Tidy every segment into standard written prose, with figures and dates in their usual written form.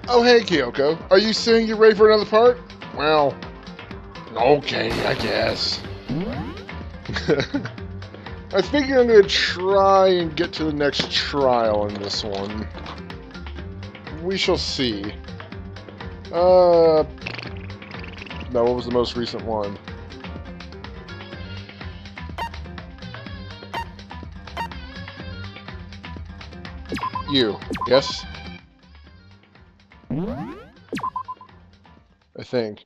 Oh, hey, Kyoko. Are you saying you're ready for another part? Well, okay, I guess. I figure I'm going to try and get to the next trial in this one. We shall see. No, what was the most recent one? You, yes? I think.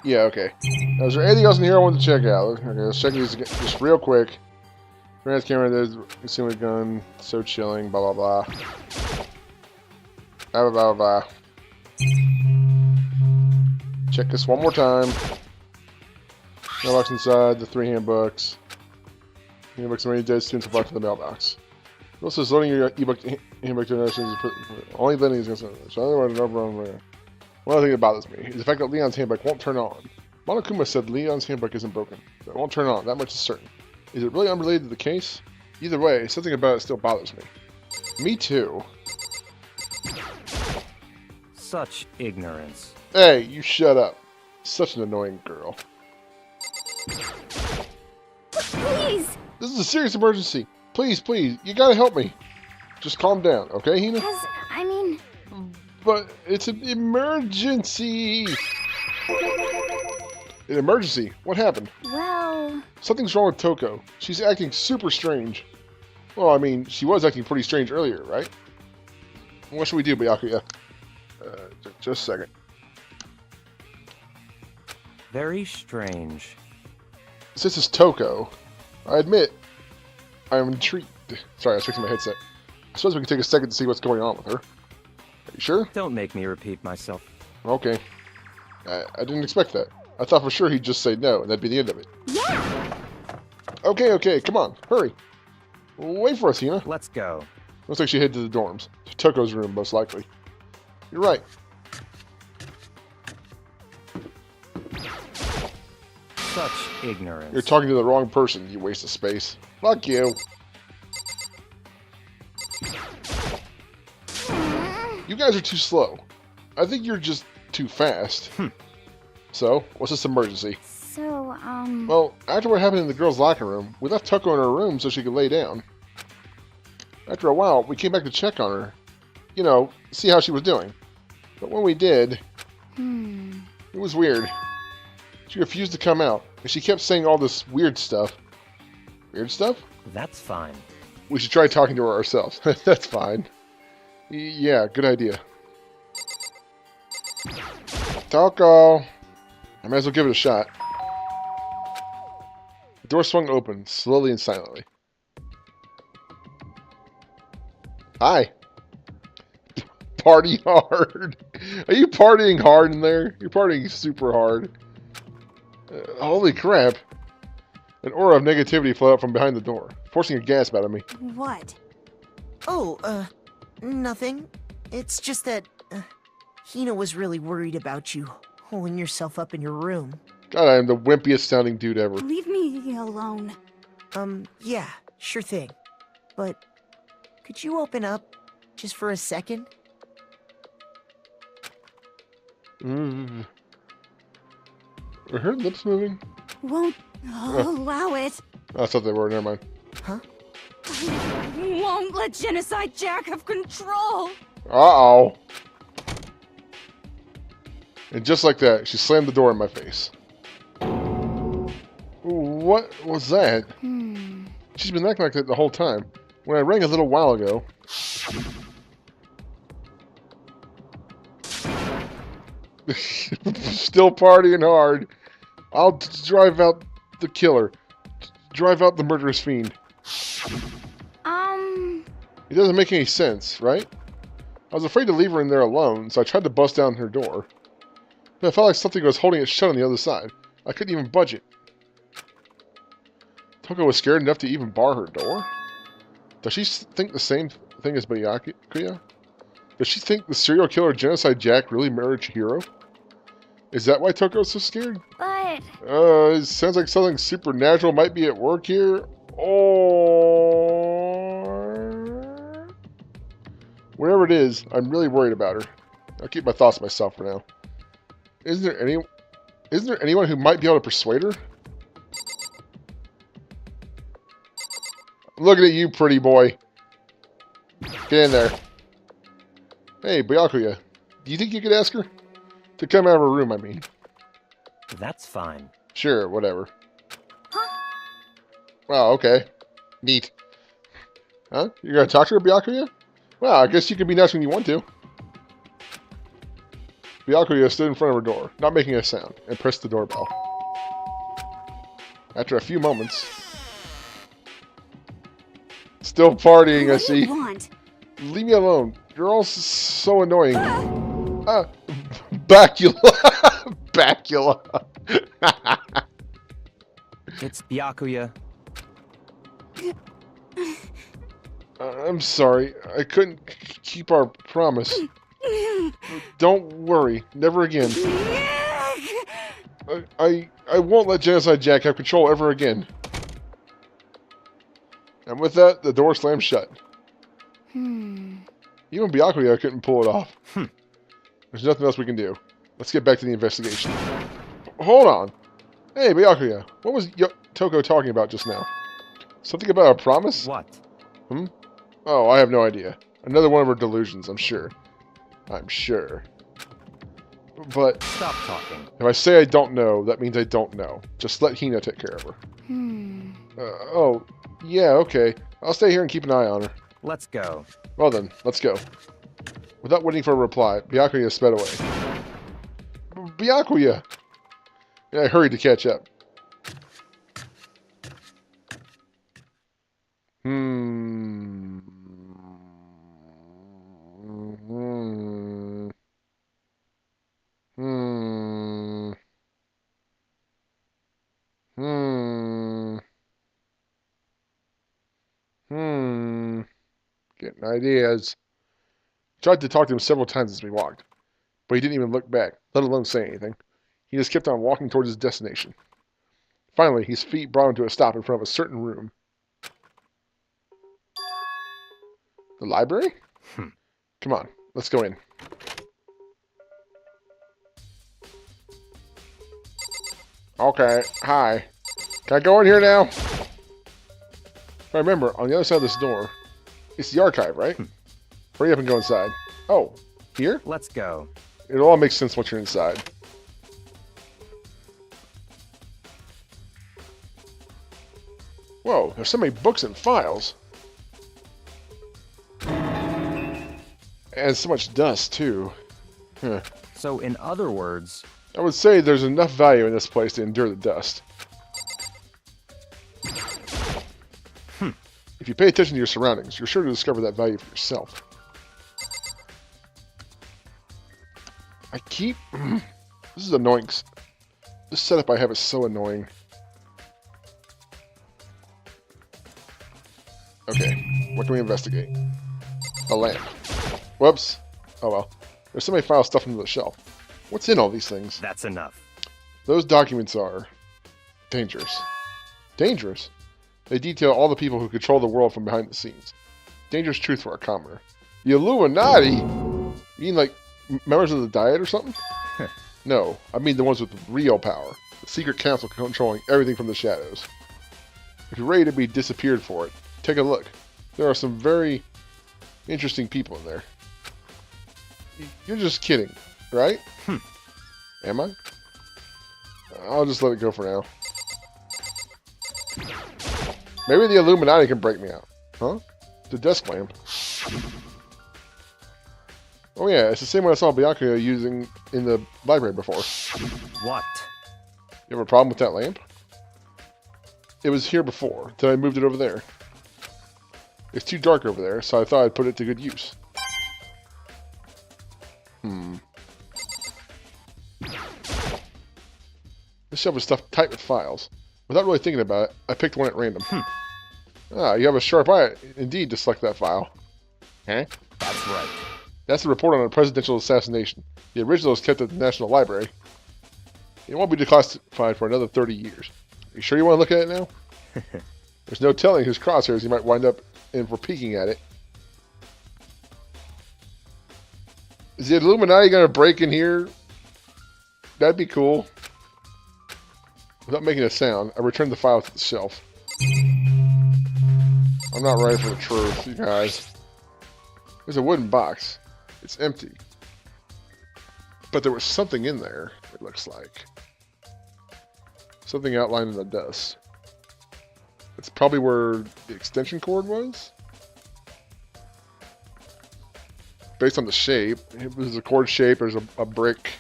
Yeah, okay. Now, is there anything else in here I want to check out? Okay, let's check these just real quick. Grant's camera, there's concealment gun, so chilling, blah blah blah. Blah blah blah blah. Check this one more time. Mailbox inside, the 3 handbooks. Handbooks of many dead students are brought to the mailbox. Also, loading your ebook handbook to another only then he's going to. So, otherwise, one other thing that bothers me is the fact that Leon's handbook won't turn on. Monokuma said Leon's handbook isn't broken. It won't turn on, that much is certain. Is it really unrelated to the case? Either way, something about it still bothers me. Me too. Such ignorance. Hey, you shut up. Such an annoying girl. Please! This is a serious emergency. Please, please, you gotta help me. Just calm down, okay, Hina? I mean... But it's an emergency! An emergency? What happened? Well... Something's wrong with Toko. She's acting super strange. Well, I mean, she was acting pretty strange earlier, right? What should we do, Byakuya? Just a second. Very strange. Since it's Toko, I admit, I'm intrigued. Sorry, I was fixing my headset. I suppose we can take a second to see what's going on with her. Are you sure? Don't make me repeat myself. Okay. I didn't expect that. I thought for sure he'd just say no, and that'd be the end of it. Yeah! Okay, come on, hurry. Wait for us, Hina. Let's go. Looks like she headed to the dorms. To Toko's room, most likely. You're right. Such ignorance. You're talking to the wrong person, you waste of space. Fuck you. You guys are too slow. I think you're just too fast. So, what's this emergency? So, Well, after what happened in the girls' locker room, we left Toko in her room so she could lay down. After a while, we came back to check on her. You know, see how she was doing. But when we did, it was weird. She refused to come out, and she kept saying all this weird stuff. Weird stuff? That's fine. We should try talking to her ourselves. That's fine. Yeah, good idea. Toko! I might as well give it a shot. The door swung open, slowly and silently. Hi. Party hard. Are you partying hard in there? You're partying super hard. Holy crap. An aura of negativity flowed out from behind the door, forcing a gasp out of me. what? Oh, nothing. It's just that, Hina was really worried about you holding yourself up in your room. God, I am the wimpiest sounding dude ever. Leave me alone. Yeah, sure thing. But, could you open up, just for a second? Are her lips moving? Won't allow it. Oh, I thought they were, never mind. Huh? Won't let Genocide Jack have control. Uh-oh. And just like that, she slammed the door in my face. What was that? She's been acting like that the whole time. When I rang a little while ago... Still partying hard. I'll drive out the killer. Drive out the murderous fiend. It doesn't make any sense, right? I was afraid to leave her in there alone, so I tried to bust down her door. But I felt like something was holding it shut on the other side. I couldn't even budge it. Toko was scared enough to even bar her door? Does she think the same thing as Byakuya? Does she think the serial killer Genocide Jack really murdered Chihiro? Is that why Toko's so scared? But... It sounds like something supernatural might be at work here. Or... whatever it is, I'm really worried about her. I'll keep my thoughts to myself for now. Isn't there anyone who might be able to persuade her? I'm looking at you, pretty boy. Get in there. Hey, Byakuya. Do you think you could ask her? To come out of her room, I mean. That's fine. Sure, whatever. Wow, okay. Neat. Huh? You're gonna talk to her, Byakuya? Well, I guess you can be nice when you want to. Byakuya stood in front of her door, not making a sound, and pressed the doorbell. After a few moments... Still partying, I What do you see. want? Leave me alone. You're all so annoying. Bacula! Bacula! It's Byakuya. I'm sorry. I couldn't keep our promise. Don't worry. Never again. I won't let Genocide Jack have control ever again. And with that, the door slammed shut. Even Byakuya couldn't pull it off. There's nothing else we can do. Let's get back to the investigation. Hold on. Hey, Byakuya. What was Toko talking about just now? Something about a promise? What? Oh, I have no idea. Another one of her delusions, I'm sure. I'm sure. But Stop talking. if I say I don't know, that means I don't know. Just let Hina take care of her. Oh, yeah, okay. I'll stay here and keep an eye on her. Let's go. Well then, let's go. Without waiting for a reply, Byakuya sped away. Byakuya! Yeah, I hurried to catch up. Getting ideas. Tried to talk to him several times as we walked, but he didn't even look back, let alone say anything. He just kept on walking towards his destination. Finally, his feet brought him to a stop in front of a certain room. The library? Come on, let's go in. Okay, hi. Can I go in here now? If I remember, on the other side of this door, it's the archive, right? Hurry up and go inside. Oh, here? Let's go. It all makes sense once you're inside. Whoa, there's so many books and files. And so much dust, too. Huh. So, in other words, I would say there's enough value in this place to endure the dust. If you pay attention to your surroundings, you're sure to discover that value for yourself. I keep... This is annoying. This setup I have is so annoying. Okay, what can we investigate? A lamp. Whoops. Oh well. There's so many files stuffed into the shelf. What's in all these things? that's enough. Those documents are... dangerous. Dangerous? They detail all the people who control the world from behind the scenes. Dangerous truth for a commoner. The Illuminati? You mean like members of the Diet or something? No, I mean the ones with real power. The secret council controlling everything from the shadows. If you're ready to be disappeared for it, take a look. There are some very interesting people in there. You're just kidding, right? Am I? I'll just let it go for now. Maybe the Illuminati can break me out. Huh? The desk lamp. Oh yeah, it's the same one I saw Byakuya using in the library before. What? You have a problem with that lamp? It was here before, then I moved it over there. It's too dark over there, so I thought I'd put it to good use. This shelf is stuffed tight with files. Without really thinking about it, I picked one at random. Ah, you have a sharp eye, indeed, to select that file. Huh? That's right. That's the report on a presidential assassination. The original is kept at the National Library. It won't be declassified for another 30 years. Are you sure you want to look at it now? There's no telling whose crosshairs you might wind up in for peeking at it. Is the Illuminati gonna break in here? That'd be cool. Without making a sound, I returned the file to the shelf. I'm not ready for the truth, you guys. There's a wooden box. It's empty. But there was something in there, it looks like. Something outlined in the dust. It's probably where the extension cord was? Based on the shape. It was a cord shape, there's a brick.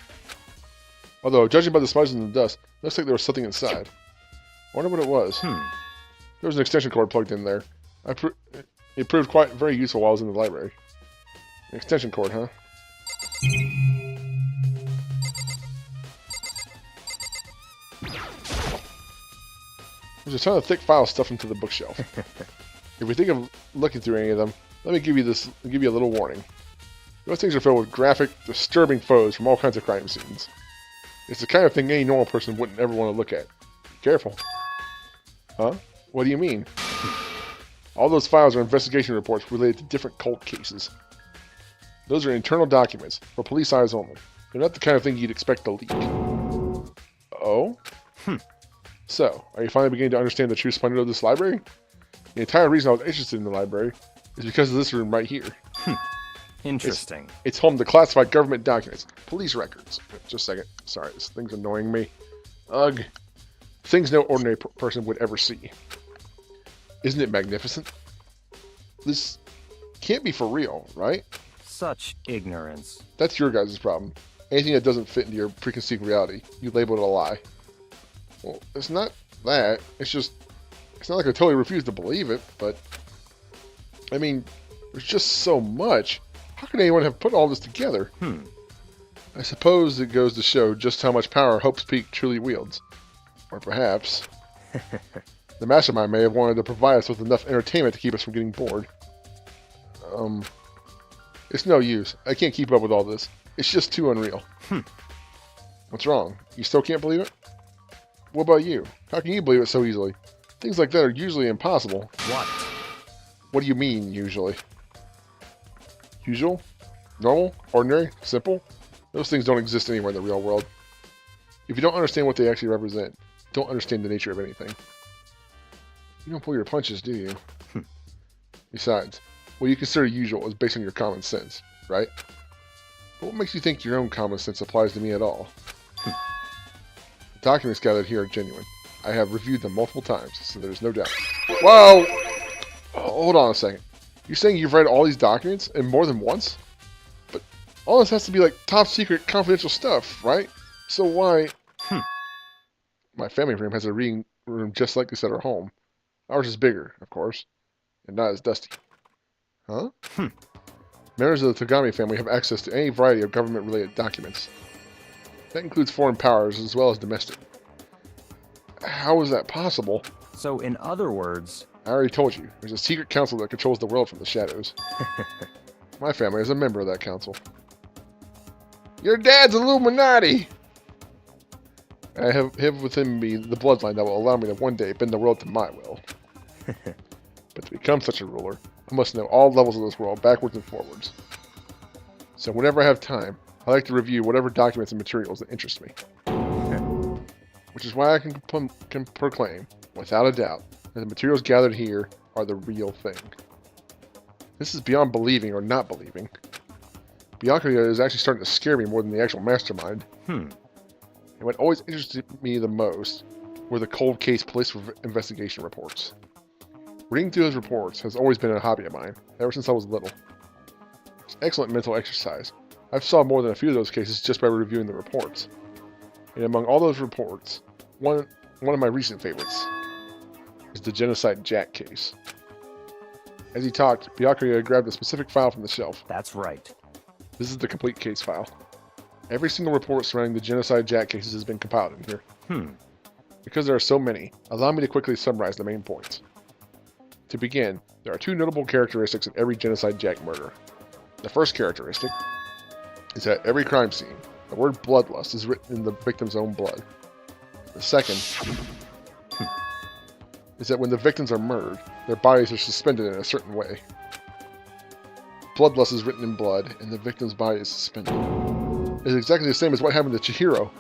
Although, judging by the smudges in the dust, it looks like there was something inside. I wonder what it was. There was an extension cord plugged in there. It proved quite very useful while I was in the library. An extension cord, huh? There's a ton of thick files stuffed into the bookshelf. If we think of looking through any of them, let me give you a little warning. Those things are filled with graphic, disturbing photos from all kinds of crime scenes. It's the kind of thing any normal person wouldn't ever want to look at. Be careful. Huh? What do you mean? All those files are investigation reports related to different cold cases. Those are internal documents, for police eyes only. They're not the kind of thing you'd expect to leak. Oh? So, are you finally beginning to understand the true splendor of this library? The entire reason I was interested in the library is because of this room right here. Interesting. It's home to classified government documents, police records. Wait, just a second. Sorry, this thing's annoying me. Ugh. Things no ordinary person would ever see. Isn't it magnificent? This can't be for real, right? Such ignorance. That's your guys' problem. Anything that doesn't fit into your preconceived reality, you label it a lie. Well, it's not that. It's not like I totally refuse to believe it, but I mean, there's just so much. How can anyone have put all this together? I suppose it goes to show just how much power Hope's Peak truly wields. Or perhaps the mastermind may have wanted to provide us with enough entertainment to keep us from getting bored. It's no use. I can't keep up with all this. It's just too unreal. What's wrong? You still can't believe it? What about you? How can you believe it so easily? Things like that are usually impossible. What? What do you mean, usually? Usual? Normal? Ordinary? Simple? Those things don't exist anywhere in the real world. If you don't understand what they actually represent, you don't understand the nature of anything. You don't pull your punches, do you? Besides, what you consider usual is based on your common sense, right? But what makes you think your own common sense applies to me at all? The documents gathered here are genuine. I have reviewed them multiple times, so there's no doubt. Whoa! Oh, hold on a second. You're saying you've read all these documents and more than once? But all this has to be like top secret confidential stuff, right? So why... My family room has a reading room just like this at our home. Ours is bigger, of course, and not as dusty. Huh? Members of the Tagami family have access to any variety of government-related documents. That includes foreign powers as well as domestic. How is that possible? So, in other words... I already told you. There's a secret council that controls the world from the shadows. My family is a member of that council. Your dad's Illuminati! I have within me the bloodline that will allow me to one day bend the world to my will. But to become such a ruler, I must know all levels of this world, backwards and forwards. So whenever I have time, I like to review whatever documents and materials that interest me. Which is why I can proclaim, without a doubt, that the materials gathered here are the real thing. This is beyond believing or not believing. Byakuya is actually starting to scare me more than the actual mastermind. And what always interested me the most were the cold case police investigation reports. Reading through those reports has always been a hobby of mine, ever since I was little. It's excellent mental exercise. I've solved more than a few of those cases just by reviewing the reports. And among all those reports, one of my recent favorites is the Genocide Jack case. As he talked, Byakuya grabbed a specific file from the shelf. That's right. This is the complete case file. Every single report surrounding the Genocide Jack cases has been compiled in here. Because there are so many, allow me to quickly summarize the main points. To begin, there are two notable characteristics of every Genocide Jack murder. The first characteristic is that at every crime scene, the word bloodlust is written in the victim's own blood. The second is that when the victims are murdered, their bodies are suspended in a certain way. bloodlust is written in blood, and the victim's body is suspended. It's exactly the same as what happened to Chihiro.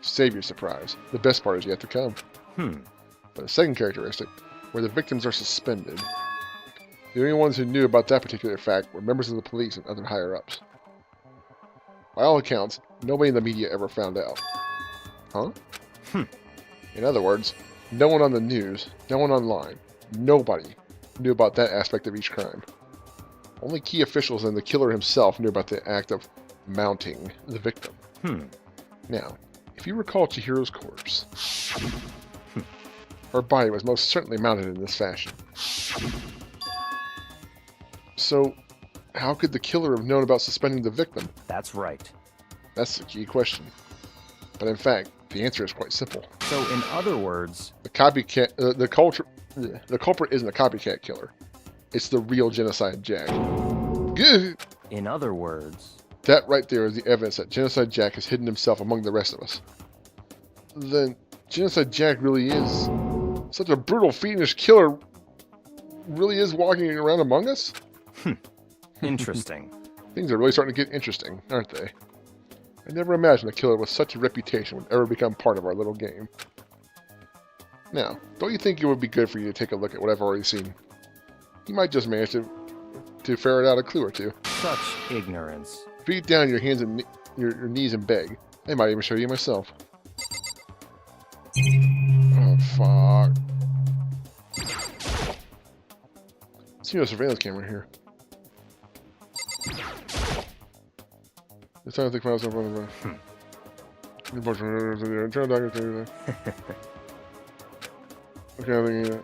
Save your surprise. The best part is yet to come. But the second characteristic, where the victims are suspended. The only ones who knew about that particular fact were members of the police and other higher-ups. By all accounts, nobody in the media ever found out. Huh? In other words, no one on the news, no one online, nobody knew about that aspect of each crime. Only key officials and the killer himself knew about the act of mounting the victim. Now, if you recall Chihiro's corpse, her body was most certainly mounted in this fashion. So, how could the killer have known about suspending the victim? That's right. That's the key question. But in fact, the answer is quite simple. So, in other words, The copycat, the culprit isn't a copycat killer. It's the real Genocide Jack. Gah! in other words, That right there is the evidence that Genocide Jack has hidden himself among the rest of us. Then Genocide Jack really is such a brutal, fiendish killer. Really is walking around among us? interesting. Things are really starting to get interesting, aren't they? I never imagined a killer with such a reputation would ever become part of our little game. Now, don't you think it would be good for you to take a look at what I've already seen? You might just manage to ferret out a clue or two. Such ignorance. If you get down on your hands and your knees and beg, I might even show you myself. Oh, fuck. See no surveillance camera here. It's time to think about something. Okay, I'm thinking that.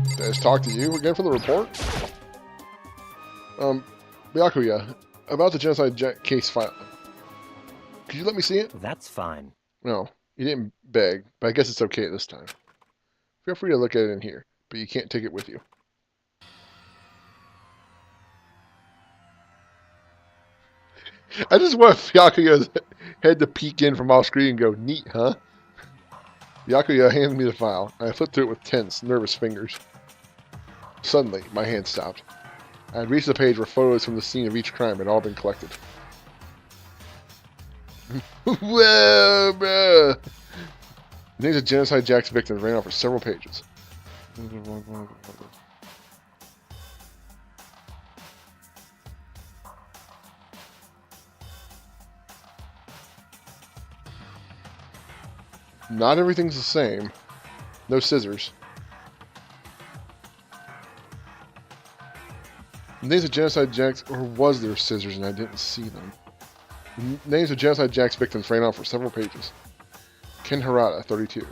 Did I just talk to you again for the report? Byakuya, about the Genocide Jack case file. Could you let me see it? That's fine. No, you didn't beg, but I guess it's okay this time. Feel free to look at it in here, but you can't take it with you. I just want Byakuya's head to peek in from off screen and go, neat, huh? Byakuya hands me the file, and I flip through it with tense, nervous fingers. Suddenly, my hand stopped. I had reached the page where photos from the scene of each crime had all been collected. Whoa, bro! The names of Genocide Jack's victims ran out for several pages. Not everything's the same. No scissors. Names of Genocide Jack's, or was there scissors and I didn't see them? Names of Genocide Jack's victims ran out for several pages. Ken Harada, 32.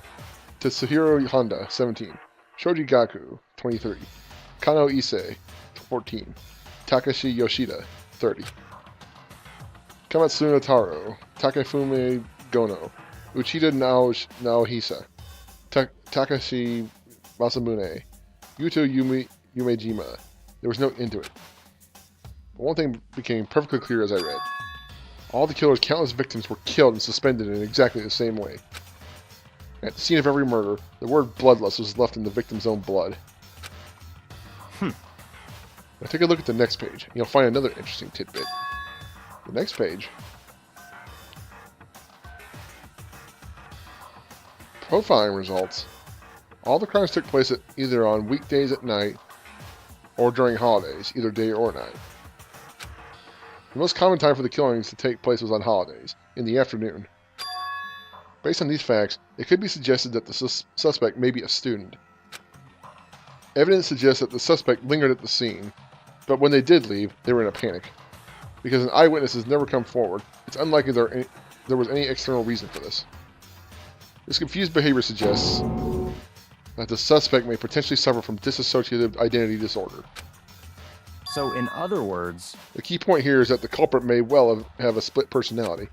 Tetsuhiro Honda, 17. Shoji Gaku, 23. Kano Issei, 14. Takashi Yoshida, 30. Kamatsuna Taro, Takefume Gono, Uchida Naohisa, Takashi Masamune, Yuto Yumejima. There was no end to it. But one thing became perfectly clear as I read. All the killer's countless victims were killed and suspended in exactly the same way. At the scene of every murder, the word bloodlust was left in the victim's own blood. Now take a look at the next page, and you'll find another interesting tidbit. The next page. Profiling results. All the crimes took place either on weekdays at night or during holidays, either day or night. The most common time for the killings to take place was on holidays, in the afternoon. Based on these facts, it could be suggested that the suspect may be a student. Evidence suggests that the suspect lingered at the scene, but when they did leave, they were in a panic. Because an eyewitness has never come forward, it's unlikely there was any external reason for this. This confused behavior suggests that the suspect may potentially suffer from dissociative identity disorder. So, in other words, The key point here is that the culprit may well have a split personality.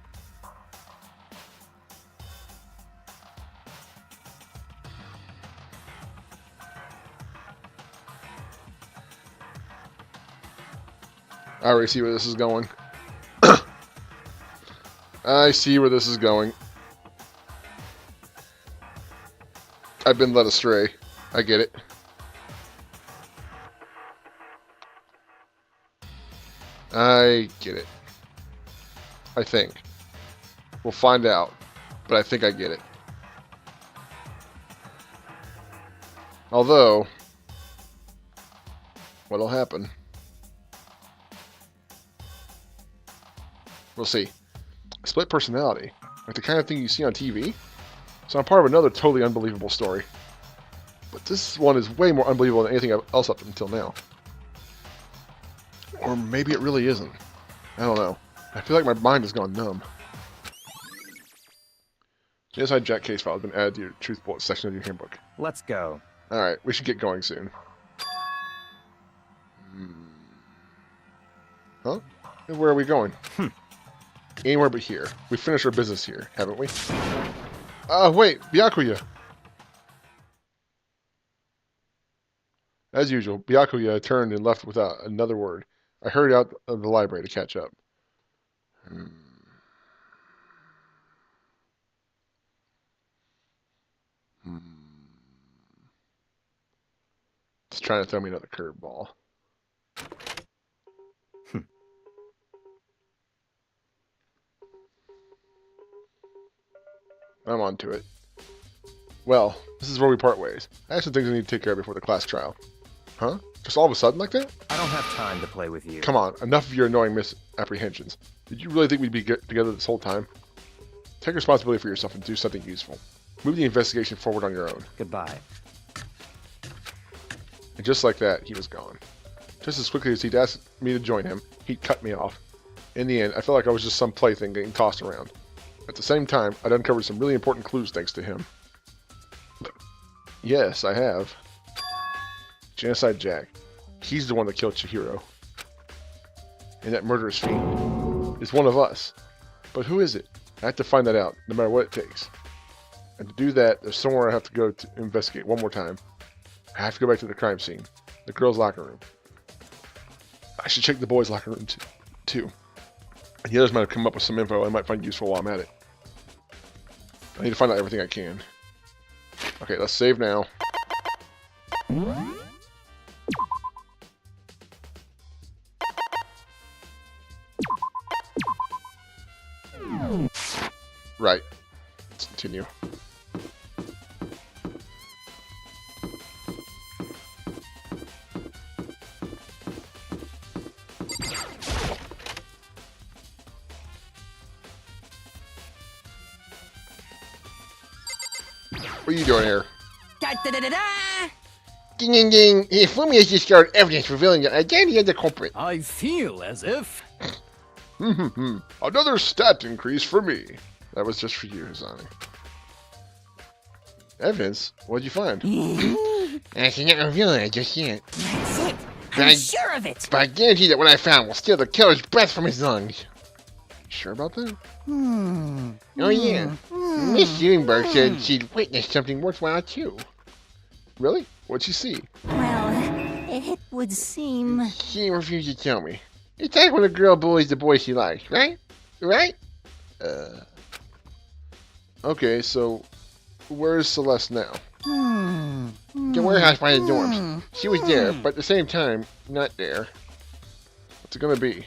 I already see where this is going. I see where this is going. I've been led astray. I get it. I get it. I think. We'll find out. But I think I get it. Although, what'll happen? We'll see. Split personality. Like the kind of thing you see on TV? So I'm part of another totally unbelievable story. But this one is way more unbelievable than anything else up until now. Or maybe it really isn't. I don't know. I feel like my mind has gone numb. The inside Jack case file has been added to your truth bullet section of your handbook. Let's go. Alright, we should get going soon. Huh? Where are we going? Anywhere but here. We finished our business here, haven't we? Wait, Byakuya! As usual, Byakuya turned and left without another word. I hurried out of the library to catch up. It's trying to throw me another curveball. I'm on to it. Well, this is where we part ways. I have some things I need to take care of before the class trial. Huh? Just all of a sudden like that? I don't have time to play with you. Come on, enough of your annoying misapprehensions. Did you really think we'd be together this whole time? Take responsibility for yourself and do something useful. Move the investigation forward on your own. Goodbye. And just like that, he was gone. Just as quickly as he'd asked me to join him, he'd cut me off. In the end, I felt like I was just some plaything getting tossed around. At the same time, I'd uncovered some really important clues thanks to him. Yes, I have. Genocide Jack. He's the one that killed Chihiro. And that murderous fiend is one of us. But who is it? I have to find that out, no matter what it takes. And to do that, there's somewhere I have to go to investigate one more time. I have to go back to the crime scene. The girls' locker room. I should check the boys' locker room too. And the others might have come up with some info I might find useful while I'm at it. I need to find out everything I can. Okay, let's save now. Right. Let's continue. What are you doing here? Da-da-da-da-da! Ding ding ding! Fumi has discovered evidence revealing the identity of the culprit. I feel as if... Another stat increase for me. That was just for you, Hazani. Evidence? What'd you find? I cannot reveal it just yet. That's it! But I'm sure of it! But I guarantee that what I found will steal the killer's breath from his lungs. Sure about that? Oh yeah. Miss Ewingberg said she'd witnessed something worthwhile too. Really? What'd you see? Well, it would seem... She refused to tell me. It's like when a girl bullies the boy she likes, right? Right? Okay, so where's Celeste now? The warehouse by the dorms. She was there, but at the same time, not there. What's it gonna be?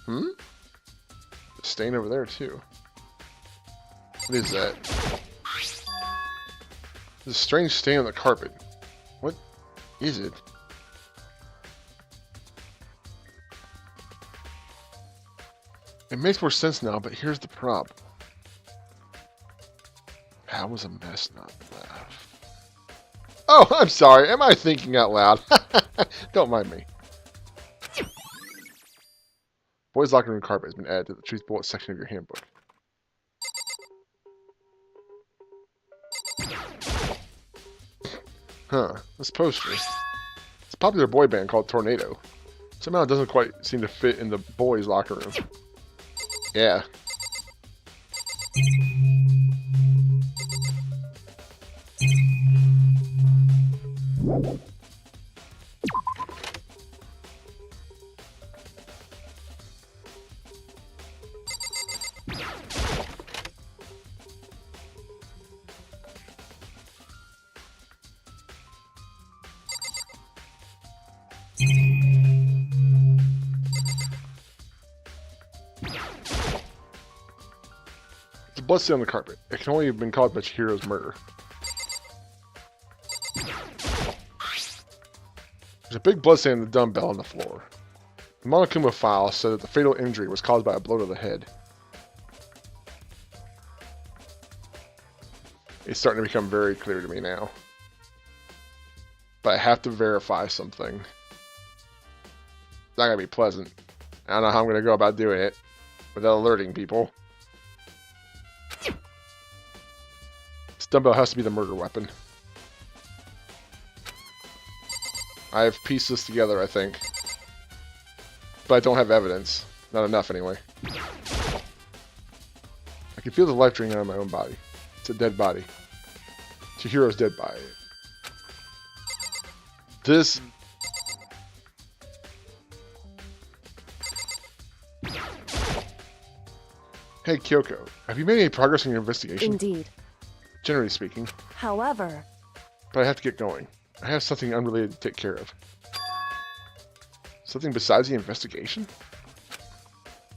The stain over there too. What is that? There's a strange stain on the carpet. What is it? It makes more sense now, but here's the problem. How was a mess not laugh? Oh, I'm sorry. Am I thinking out loud? Don't mind me. Boys' locker room carpet has been added to the truth bullet section of your handbook. Huh, this poster. It's a popular boy band called Tornado. Somehow it doesn't quite seem to fit in the boys' locker room. Yeah. bloodstain on the carpet. It can only have been caused by Chihiro's murder. There's a big bloodstain on the dumbbell on the floor. The Monokuma file said that the fatal injury was caused by a blow to the head. It's starting to become very clear to me now. But I have to verify something. It's not going to be pleasant. I don't know how I'm going to go about doing it without alerting people. This dumbbell has to be the murder weapon. I have pieced this together, I think. But I don't have evidence. Not enough, anyway. I can feel the life draining out of my own body. It's a dead body. Chihiro's dead body. This... Hey, Kyoko. Have you made any progress in your investigation? Indeed. Generally speaking. However... But I have to get going. I have something unrelated to take care of. Something besides the investigation?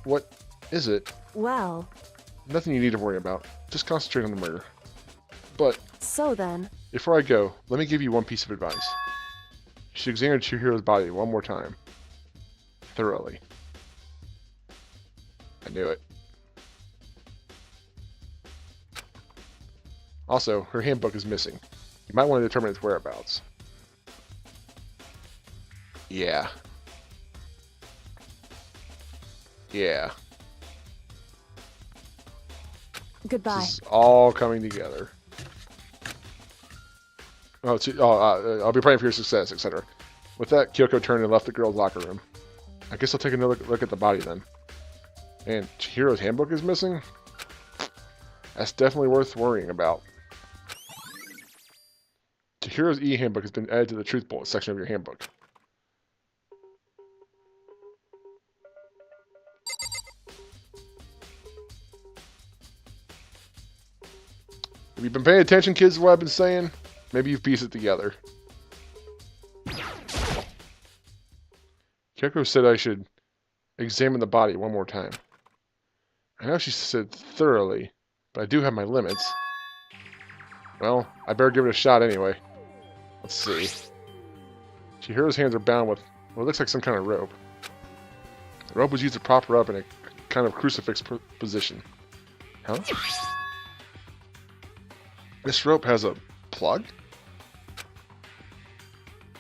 What is it? Well... Nothing you need to worry about. Just concentrate on the murder. But... So then... Before I go, let me give you one piece of advice. You should examine Chihiro's body one more time. Thoroughly. I knew it. Also, her handbook is missing. You might want to determine its whereabouts. Yeah. Yeah. Goodbye. This is all coming together. I'll be praying for your success, etc. With that, Kyoko turned and left the girls' locker room. I guess I'll take another look at the body then. And Chihiro's handbook is missing? That's definitely worth worrying about. Chihiro's e-handbook has been added to the truth bullet section of your handbook. Have you been paying attention, kids, to what I've been saying? Maybe you've pieced it together. Kyoko said I should examine the body one more time. I know she said thoroughly, but I do have my limits. Well, I better give it a shot anyway. Let's see. Chihiro's hands are bound with what looks like some kind of rope. The rope was used to prop her up in a kind of crucifix position. Huh? This rope has a plug?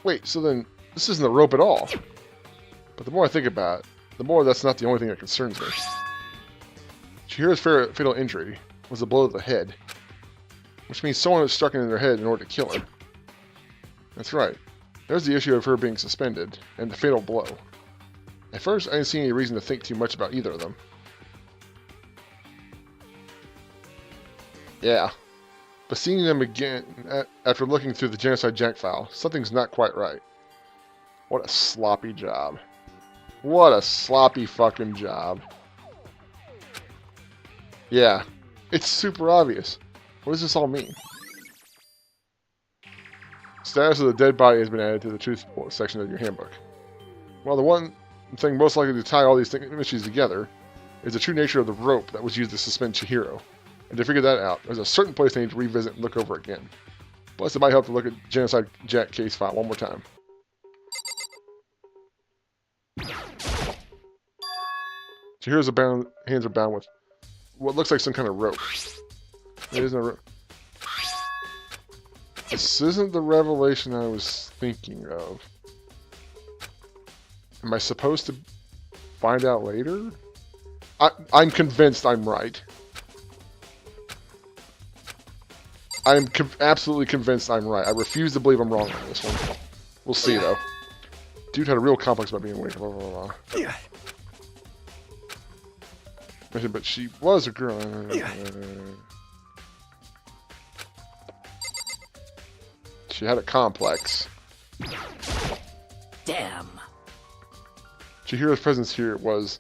Wait, so then this isn't the rope at all. But the more I think about it, the more that's not the only thing that concerns me. Chihiro's fatal injury was a blow to the head, which means someone had struck her in their head in order to kill her. That's right. There's the issue of her being suspended, and the fatal blow. At first, I didn't see any reason to think too much about either of them. Yeah. But seeing them again, after looking through the Genocide Jack file, something's not quite right. What a sloppy job. What a sloppy fucking job. Yeah. It's super obvious. What does this all mean? Status of the dead body has been added to the truth bullet section of your handbook. Well, the one thing most likely to tie all these mysteries together is the true nature of the rope that was used to suspend Chihiro. And to figure that out, there's a certain place I need to revisit and look over again. Plus, it might help to look at Genocide Jack case file one more time. Chihiro's hands are bound with what looks like some kind of rope. It isn't a rope. This isn't the revelation I was thinking of. Am I supposed to find out later? I'm convinced I'm right. I'm absolutely convinced I'm right. I refuse to believe I'm wrong on this one. We'll see, though. Dude had a real complex about being weak. Blah, blah, blah. But she was a girl. She had a complex. Damn. Chihiro's presence here was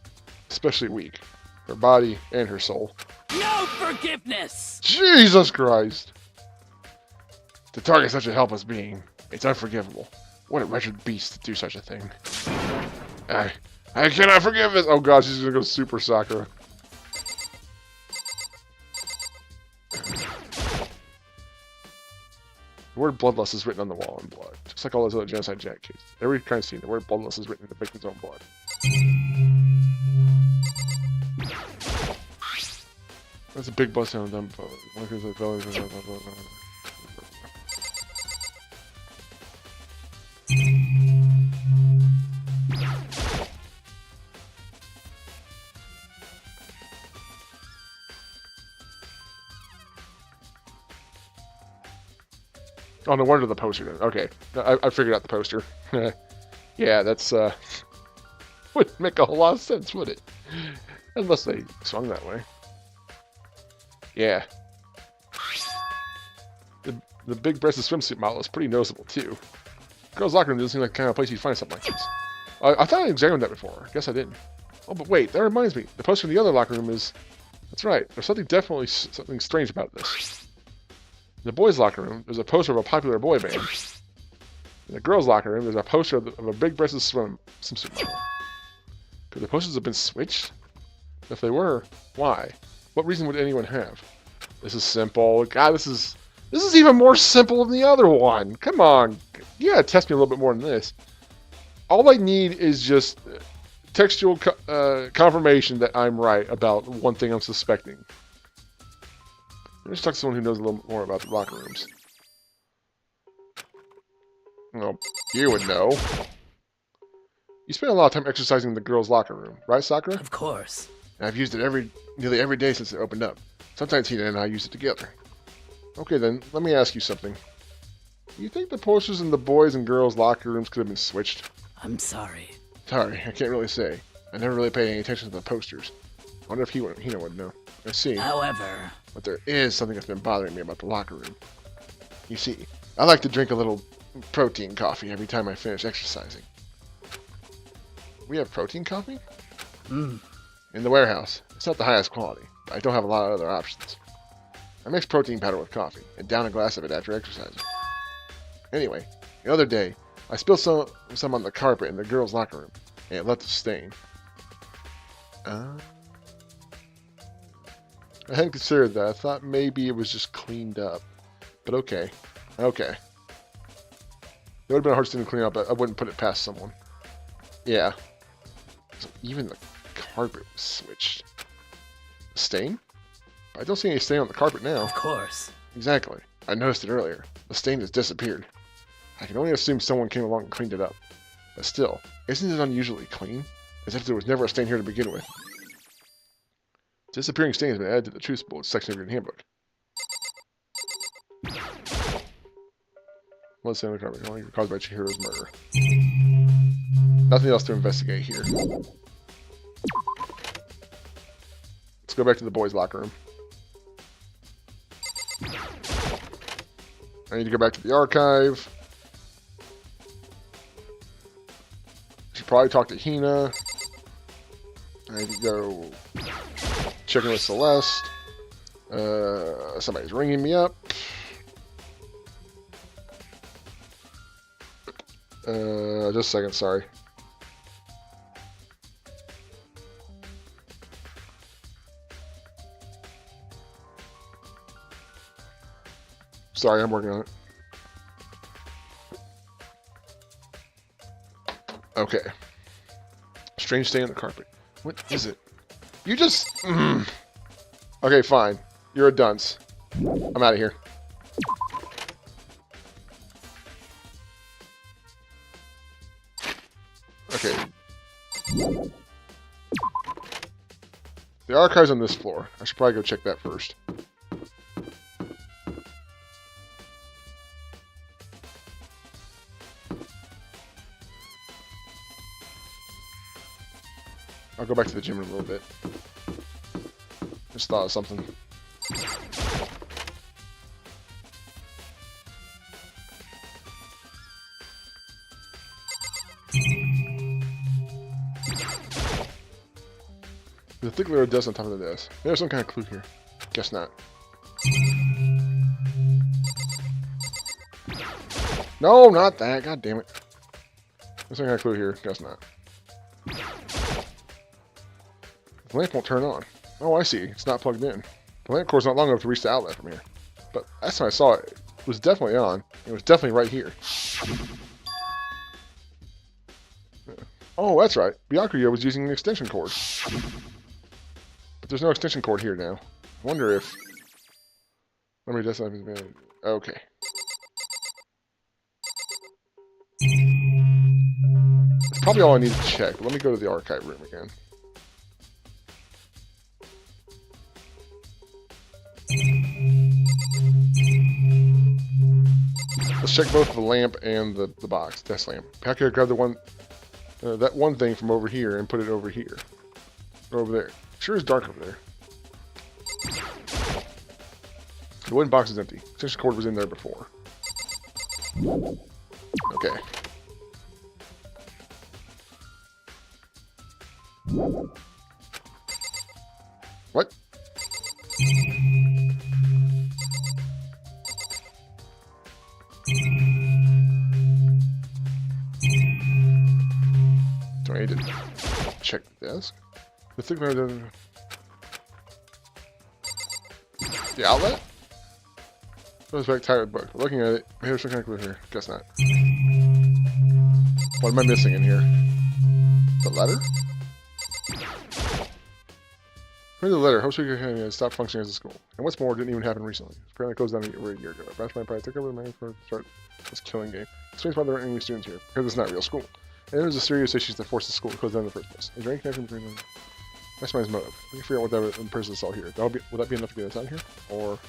especially weak. Her body and her soul. No forgiveness! Jesus Christ! To target such a helpless being, it's unforgivable. What a wretched beast to do such a thing. I cannot forgive this! Oh god, she's gonna go Super Sakura. The word bloodlust is written on the wall in blood, just like all those other genocide jack cases. Every crime scene, the word bloodlust is written in the victim's own blood. That's a big bust down dumb boat. Oh, no wonder the poster did. Okay, I figured out the poster. Yeah, that's wouldn't make a whole lot of sense, would it? Unless they swung that way. Yeah. The big-breasted swimsuit model is pretty noticeable too. Girls' locker room doesn't seem like the kind of place you'd find something like this. I thought I examined that before. I guess I didn't. Oh, but wait, that reminds me. The poster in the other locker room is... That's right. There's definitely something strange about this. In the boys' locker room, there's a poster of a popular boy band. In the girls' locker room, there's a poster of a big-breasted swimsuit model. Could the posters have been switched? If they were, why? What reason would anyone have? This is simple. God, this is even more simple than the other one. Come on. You gotta test me a little bit more than this. All I need is just textual confirmation that I'm right about one thing I'm suspecting. Let's talk to someone who knows a little more about the locker rooms. Well, you would know. You spend a lot of time exercising in the girls' locker room, right, Sakura? Of course. And I've used it nearly every day since it opened up. Sometimes Hina and I use it together. Okay then, let me ask you something. You think the posters in the boys' and girls' locker rooms could have been switched? I'm sorry. Sorry, I can't really say. I never really paid any attention to the posters. I wonder if Hina would know. I see. However... But there is something that's been bothering me about the locker room. You see, I like to drink a little protein coffee every time I finish exercising. We have protein coffee? Mm. In the warehouse. It's not the highest quality, but I don't have a lot of other options. I mix protein powder with coffee, and down a glass of it after exercising. Anyway, the other day, I spilled some on the carpet in the girls' locker room, and it left a stain. I hadn't considered that. I thought maybe it was just cleaned up. But okay. Okay. It would have been a hard thing to clean up, but I wouldn't put it past someone. Yeah. So even the carpet was switched. A stain? I don't see any stain on the carpet now. Of course. Exactly. I noticed it earlier. The stain has disappeared. I can only assume someone came along and cleaned it up. But still, isn't it unusually clean? As if there was never a stain here to begin with. Disappearing stain has been added to the Truth Bullets section of your handbook. Let's say on the carpet. Caused by Chihiro's murder. Nothing else to investigate here. Let's go back to the boys' locker room. I need to go back to the archive. Should probably talk to Hina. I need to go check in with Celeste. Somebody's ringing me up. Just a second, sorry. Sorry, I'm working on it. Okay. Strange stain on the carpet. What is it? You just... Okay, fine. You're a dunce. I'm out of here. Okay. The archive's on this floor. I should probably go check that first. I'll go back to the gym in a little bit. Just thought of something. There's a thick layer of dust on top of the desk. There's some kind of clue here. Guess not. No, not that. God damn it. There's some kind of clue here. Guess not. The lamp won't turn on. Oh, I see. It's not plugged in. The lamp cord's not long enough to reach the outlet from here. But last time I saw it, it was definitely on. It was definitely right here. Oh, that's right. Byakuya was using an extension cord. But there's no extension cord here now. I wonder if... Memory does have his man. Okay. That's probably all I need to check. But let me go to the archive room again. Let's check both the lamp and the box. Test lamp. Byakuya grabbed the one... that one thing from over here and put it over here. Or over there. Sure is dark over there. The wooden box is empty. Extension cord was in there before. Okay. What? Do I need to check the desk? The thing the outlet? Goes back tired book. Looking at it, here's some kind of clue here. Guess not. What am I missing in here? The letter? Here's the letter. Hope we can stop functioning as a school. And what's more, didn't even happen recently. Apparently it closed down over a year ago. Batchman probably took over the management to start this killing game. Explains why there aren't any students here. Because it's not a real school. And there's a serious issues that forced the school to close down in the first place. Is there any connection between them? That's my motive. We can figure out what that person saw here. Will that be enough to get us out of here? Or...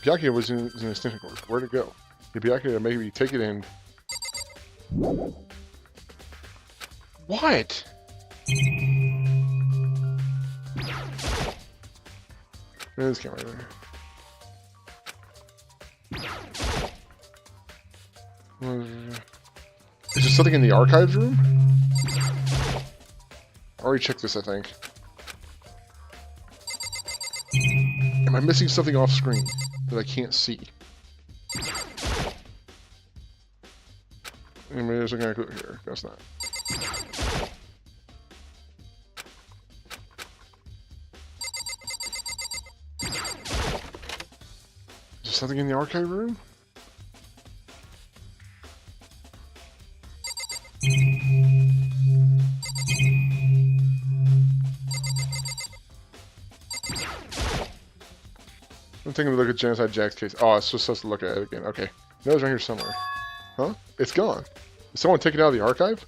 Byakuya was in an extension cord. Where'd it go? Did Byakuya maybe take it in? What? There's this camera right there. Is there something in the archives room? I already checked this, I think. Am I missing something off screen that I can't see? Maybe there's some kind of clue here. That's not. Is there something in the archive room? I'm taking a look at Genocide Jack's case. Oh, it's just supposed to look at it again. Okay. No, it's right here somewhere. Huh? It's gone. Did someone take it out of the archive?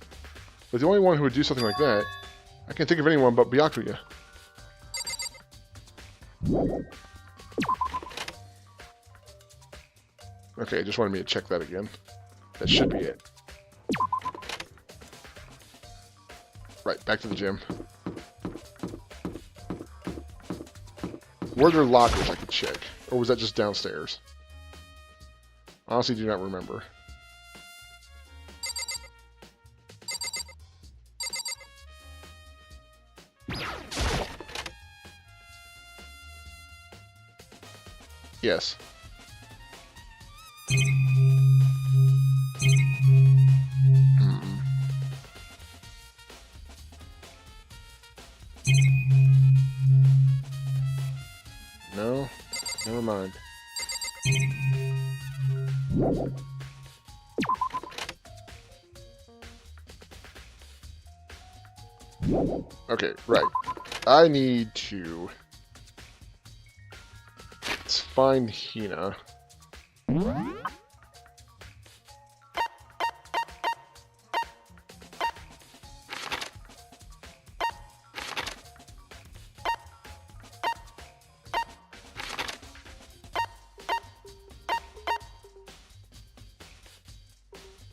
But the only one who would do something like that, I can't think of anyone but Byakuya. Okay, just wanted me to check that again. That should be it. Right, back to the gym. Were there lockers I could check? Or was that just downstairs? Honestly, do not remember. Yes. No, never mind. Okay, right. I need to... Let's find Hina.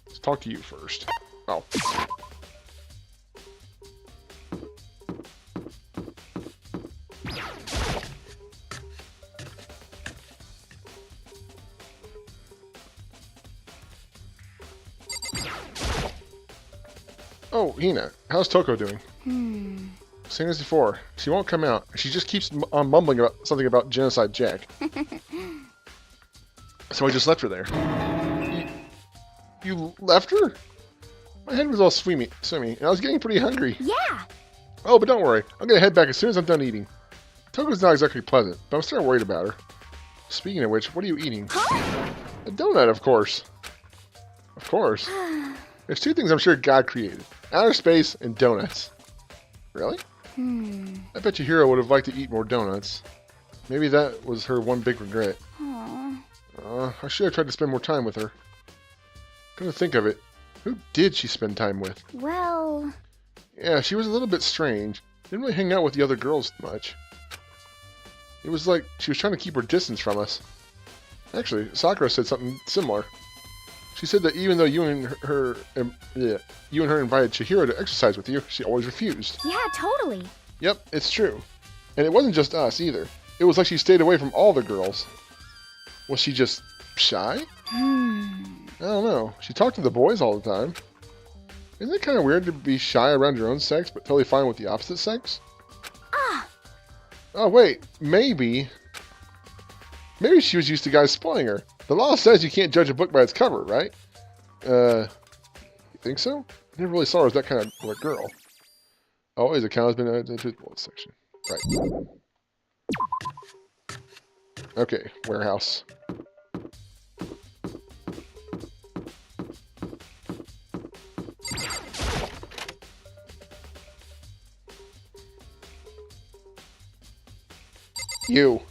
Let's talk to you first. Oh. Oh, Hina, how's Toko doing? Same as before. She won't come out. She just keeps on mumbling about something about Genocide Jack. So I just left her there. You left her? My head was all swimmy, and I was getting pretty hungry. Yeah. Oh, but don't worry. I'm gonna head back as soon as I'm done eating. Toko's not exactly pleasant, but I'm still worried about her. Speaking of which, what are you eating? A donut, of course. Of course. There's two things I'm sure God created. Outer space and donuts. Really? I bet your hero would have liked to eat more donuts. Maybe that was her one big regret. I should have tried to spend more time with her. Come to think of it, who did she spend time with? Well... Yeah, she was a little bit strange. Didn't really hang out with the other girls much. It was like she was trying to keep her distance from us. Actually, Sakura said something similar. She said that even though you and her invited Chihiro to exercise with you, she always refused. Yeah, totally. Yep, it's true. And it wasn't just us either. It was like she stayed away from all the girls. Was she just shy? I don't know. She talked to the boys all the time. Isn't it kind of weird to be shy around your own sex, but totally fine with the opposite sex? Oh, wait. Maybe she was used to guys spoiling her. The law says you can't judge a book by its cover, right? You think so? I never really saw her as that kind of a girl. Oh, his account has been added to the truth bullet section. Right. Okay, warehouse. You.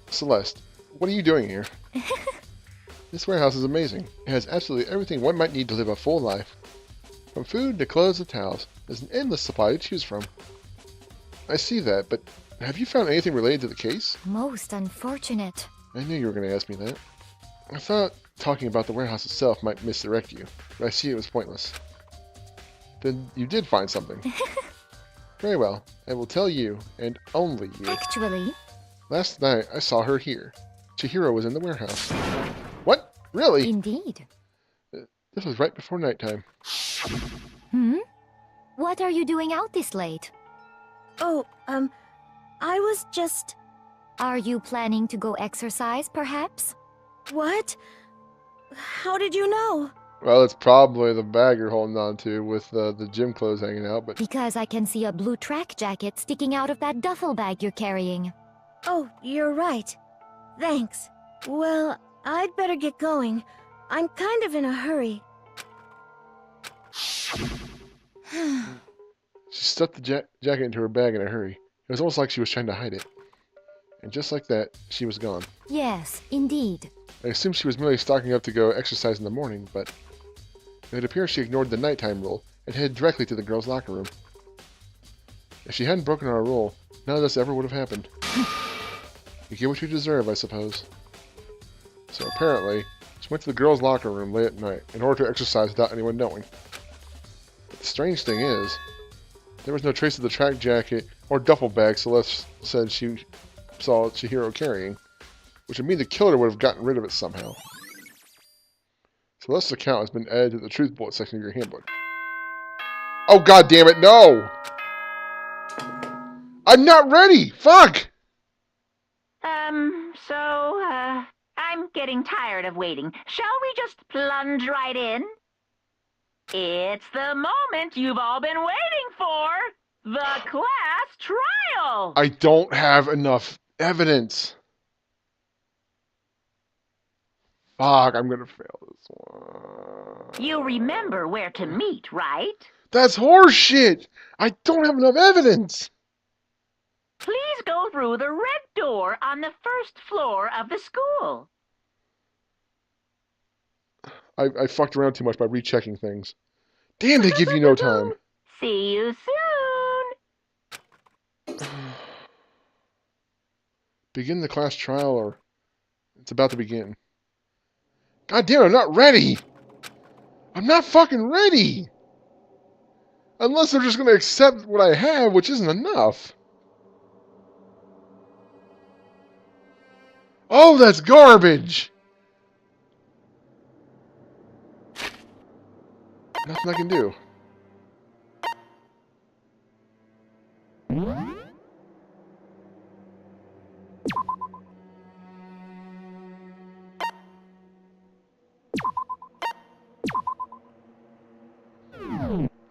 Celeste, what are you doing here? This warehouse is amazing. It has absolutely everything one might need to live a full life. From food to clothes to towels, there's an endless supply to choose from. I see that, but have you found anything related to the case? Most unfortunate. I knew you were going to ask me that. I thought talking about the warehouse itself might misdirect you, but I see it was pointless. Then you did find something. Very well, I will tell you, and only you. Actually... Last night, I saw her here. Chihiro was in the warehouse. What? Really? Indeed. This was right before nighttime. What are you doing out this late? Oh, I was just... Are you planning to go exercise, perhaps? What? How did you know? Well, it's probably the bag you're holding on to with the gym clothes hanging out, but... Because I can see a blue track jacket sticking out of that duffel bag you're carrying. Oh, you're right. Thanks. Well, I'd better get going. I'm kind of in a hurry. She stuffed the jacket into her bag in a hurry. It was almost like she was trying to hide it. And just like that, she was gone. Yes, indeed. I assumed she was merely stocking up to go exercise in the morning, but it appears she ignored the nighttime rule and headed directly to the girls' locker room. If she hadn't broken our rule, none of this ever would have happened. You get what you deserve, I suppose. So apparently, she went to the girls' locker room late at night in order to exercise without anyone knowing. But the strange thing is, there was no trace of the track jacket or duffel bag Celeste said she saw Chihiro carrying, which would mean the killer would have gotten rid of it somehow. Celeste's account has been added to the truth bullet section of your handbook. Oh, god damn it, no! I'm not ready! Fuck! I'm getting tired of waiting. Shall we just plunge right in? It's the moment you've all been waiting for! The class trial! I don't have enough evidence. Fuck, I'm gonna fail this one. You remember where to meet, right? That's horseshit! I don't have enough evidence! Please go through the red door on the first floor of the school. I fucked around too much by rechecking things. Damn, they give you no time. See you soon. Begin the class trial, or it's about to begin. God damn, I'm not ready! I'm not fucking ready! Unless they're just gonna accept what I have, which isn't enough. Oh, that's garbage! Nothing I can do.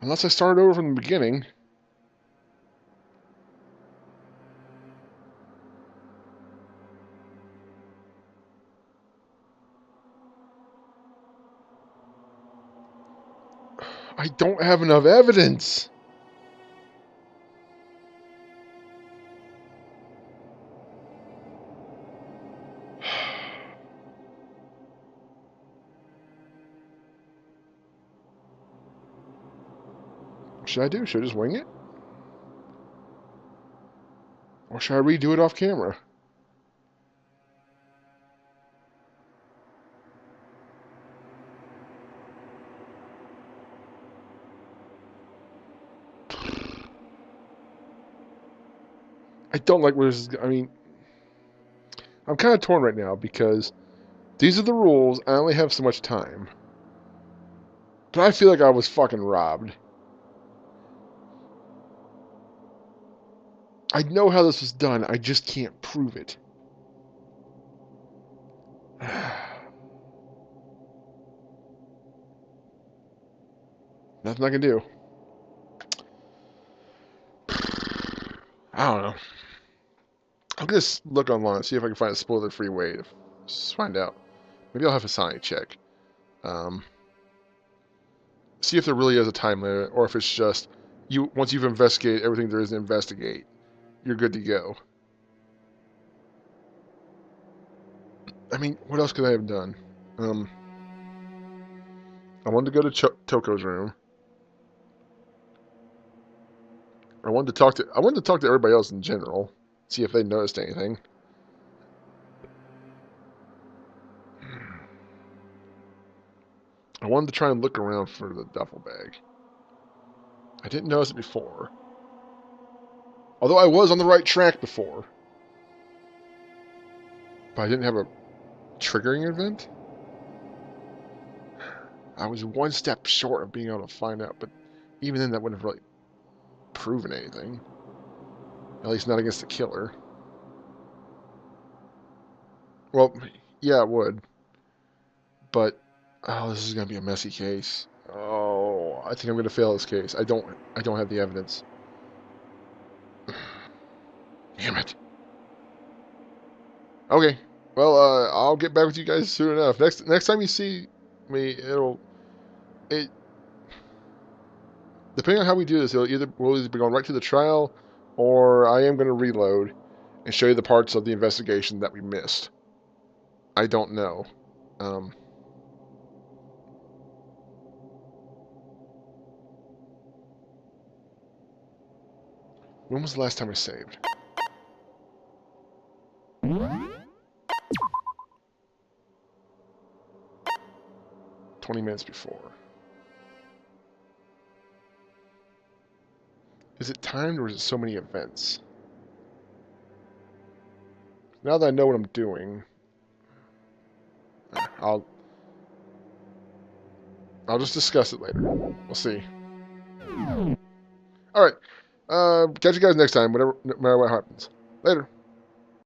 Unless I started over from the beginning. I don't have enough evidence. What should I do? Should I just wing it? Or should I redo it off camera? I don't like where this is. I mean, I'm kind of torn right now because these are the rules. I only have so much time. But I feel like I was fucking robbed. I know how this was done. I just can't prove it. Nothing I can do. I don't know. I'm gonna look online, see if I can find a spoiler-free way to find out. Maybe I'll have a Sonic check. See if there really is a time limit, or if it's just once you've investigated everything there is to investigate, you're good to go. I mean, what else could I have done? I wanted to go to Toko's room. I wanted to talk to everybody else in general, see if they noticed anything. I wanted to try and look around for the duffel bag. I didn't notice it before. Although I was on the right track before. But I didn't have a triggering event? I was one step short of being able to find out, but even then that wouldn't have really proven anything. At least not against the killer. Well, yeah, it would. But, oh, this is going to be a messy case. Oh, I think I'm going to fail this case. I don't have the evidence. Damn it. Okay. Well, I'll get back with you guys soon enough. Next time you see me, depending on how we do this, we'll either be going right to the trial, or I am going to reload and show you the parts of the investigation that we missed. I don't know. When was the last time I saved? "20 minutes before." Is it timed, or is it so many events? Now that I know what I'm doing, I'll just discuss it later. We'll see. Alright. Catch you guys next time, no matter what happens. Later.